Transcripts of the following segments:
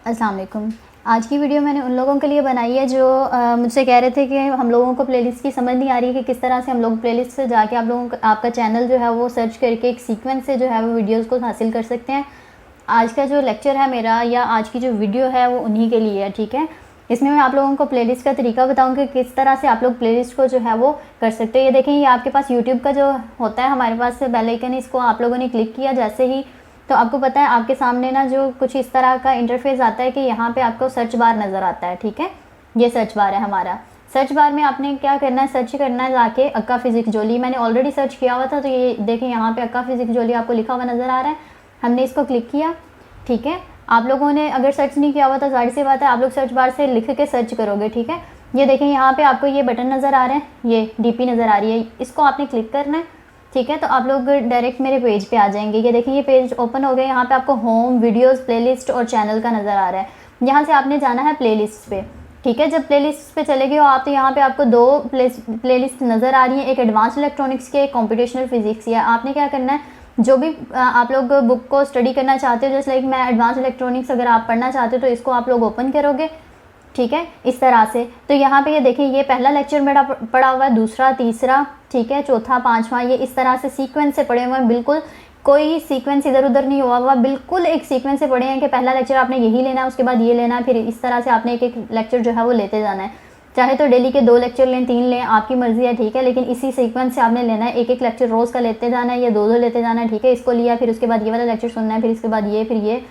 अस्सलाम वालेकुम। आज की वीडियो मैंने उन लोगों के लिए बनाई है जो मुझसे कह रहे थे कि हम लोगों को प्लेलिस्ट की समझ नहीं आ रही है कि किस तरह से हम लोग प्लेलिस्ट से जाके आप लोगों का आपका चैनल जो है वो सर्च करके एक सीक्वेंस से जो है वो वीडियोस को हासिल कर सकते हैं। आज का जो लेक्चर है मेरा या आज की जो वीडियो है वो उन्हीं के लिए है, ठीक है। इसमें मैं आप लोगों को प्लेलिस्ट का तरीका बताऊंगी किस तरह से आप लोग प्लेलिस्ट को जो है वो कर सकते हैं। ये देखें, ये आपके पास यूट्यूब का जो होता है हमारे पास बेल आइकन, इसको आप लोगों ने क्लिक किया जैसे ही तो आपको पता है आपके सामने ना जो कुछ इस तरह का इंटरफेस आता है कि यहाँ पे आपको सर्च बार नज़र आता है, ठीक है। ये सर्च बार है हमारा। सर्च बार में आपने क्या करना है, सर्च करना है जाके अक्का फिजिक्स जोली। मैंने ऑलरेडी सर्च किया हुआ था तो ये देखें यहाँ पे अक्का फिजिक्स जोली आपको लिखा हुआ नज़र आ रहा है। हमने इसको क्लिक किया, ठीक है। आप लोगों ने अगर सर्च नहीं किया हुआ तो जाहिर सी बात है आप लोग सर्च बार से लिख के सर्च करोगे, ठीक है। ये देखें यहाँ पे आपको ये बटन नज़र आ रहे हैं, ये डीपी नज़र आ रही है, इसको आपने क्लिक करना है, ठीक है। तो आप लोग डायरेक्ट मेरे पेज पे आ जाएंगे। ये देखिए ये पेज ओपन हो गया। यहाँ पे आपको होम, वीडियोस, प्लेलिस्ट और चैनल का नज़र आ रहा है। यहाँ से आपने जाना है प्लेलिस्ट पे, ठीक है। जब प्लेलिस्ट पे चले गए हो आप तो यहाँ पे आपको दो प्लेलिस्ट नज़र आ रही है, एक एडवांस इलेक्ट्रॉनिक्स की, एक कंप्यूटेशनल फिजिक्स की है। आपने क्या करना है, जो भी आप लोग बुक को स्टडी करना चाहते हो, जैसे लाइक मैं एडवांस इलेक्ट्रॉनिक्स अगर आप पढ़ना चाहते हो तो इसको आप लोग ओपन करोगे, ठीक है, इस तरह से। तो यहाँ पे ये देखें ये पहला लेक्चर मेरा पड़ा हुआ है, दूसरा, तीसरा, ठीक है, चौथा, पांचवा, ये इस तरह से सीक्वेंस से पढ़े हुए हैं। बिल्कुल कोई सीक्वेंस इधर उधर नहीं हुआ, बिल्कुल एक सीक्वेंस से पढ़े हैं कि पहला लेक्चर आपने यही लेना है, उसके बाद ये लेना है, फिर इस तरह से आपने एक एक लेक्चर जो है वो लेते जाना है। चाहे तो डेली के 2 लेक्चर लें, 3 लें, आपकी मर्जी है, ठीक है, लेकिन इसी सीक्वेंस से आपने लेना है। एक एक लेक्चर रोज़ का लेते जाना है या 2-2 लेते जाना है, ठीक है। इसको लिया, फिर उसके बाद ये वाला लेक्चर सुनना है, फिर इसके बाद ये, फिर ये,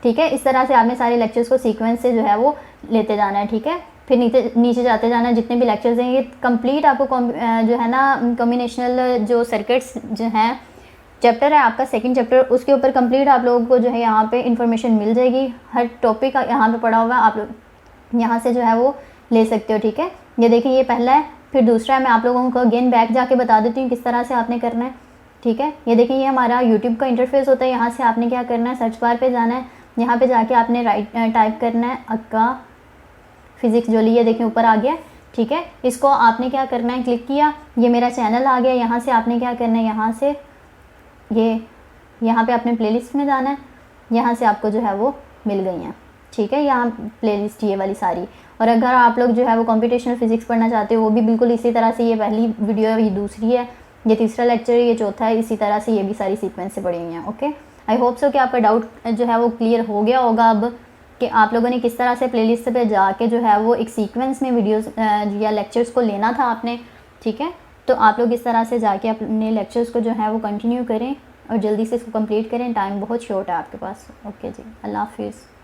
ठीक है। इस तरह से आपने सारे लेक्चर्स को सीक्वेंस से जो है वो लेते जाना है, ठीक है। फिर नीचे जाते जाना है, जितने भी लेक्चर्स हैं ये कंप्लीट आपको जो है ना कॉम्बिनेशनल जो सर्किट्स जो हैं चैप्टर है आपका सेकंड चैप्टर, उसके ऊपर कंप्लीट आप लोगों को जो है यहाँ पे इंफॉर्मेशन मिल जाएगी। हर टॉपिक यहाँ पे पड़ा हुआ है, आप लोग यहाँ से जो है वो ले सकते हो, ठीक है। ये देखिए ये पहला है, फिर दूसरा है। मैं आप लोगों को अगेन बैक जाके बता देती हूँ किस तरह से आपने करना है, ठीक है। ये देखिए ये हमारा यूट्यूब का इंटरफेस होता है। यहाँ से आपने क्या करना है, सर्च बार पर जाना है, यहाँ पर जाके आपने टाइप करना है अक्का फिजिक्स जोली। ये देखिए ऊपर आ गया, ठीक है। इसको आपने क्या करना है, क्लिक किया, ये मेरा चैनल आ गया। यहाँ से आपने क्या करना है, यहाँ से ये यहाँ पे आपने प्लेलिस्ट में जाना है, यहाँ से आपको जो है वो मिल गई हैं, ठीक है। यहाँ प्लेलिस्ट ये वाली सारी। और अगर आप लोग जो है वो कंप्यूटेशनल फिजिक्स पढ़ना चाहते हो वो भी बिल्कुल इसी तरह से, ये पहली वीडियो है, ये दूसरी है, ये तीसरा लेक्चर है, ये चौथा है, इसी तरह से ये भी सारी सीक्वेंस से पड़ी हुई हैं, ओके। आई होप सो कि आपका डाउट जो है वो क्लियर हो गया होगा अब कि आप लोगों ने किस तरह से प्लेलिस्ट पे जाके जो है वो एक सीक्वेंस में वीडियोस या लेक्चर्स को लेना था आपने, ठीक है। तो आप लोग इस तरह से जाके अपने लेक्चर्स को जो है वो कंटिन्यू करें और जल्दी से इसको कंप्लीट करें। टाइम बहुत शॉर्ट है आपके पास, ओके जी, अल्लाह हाफिज़।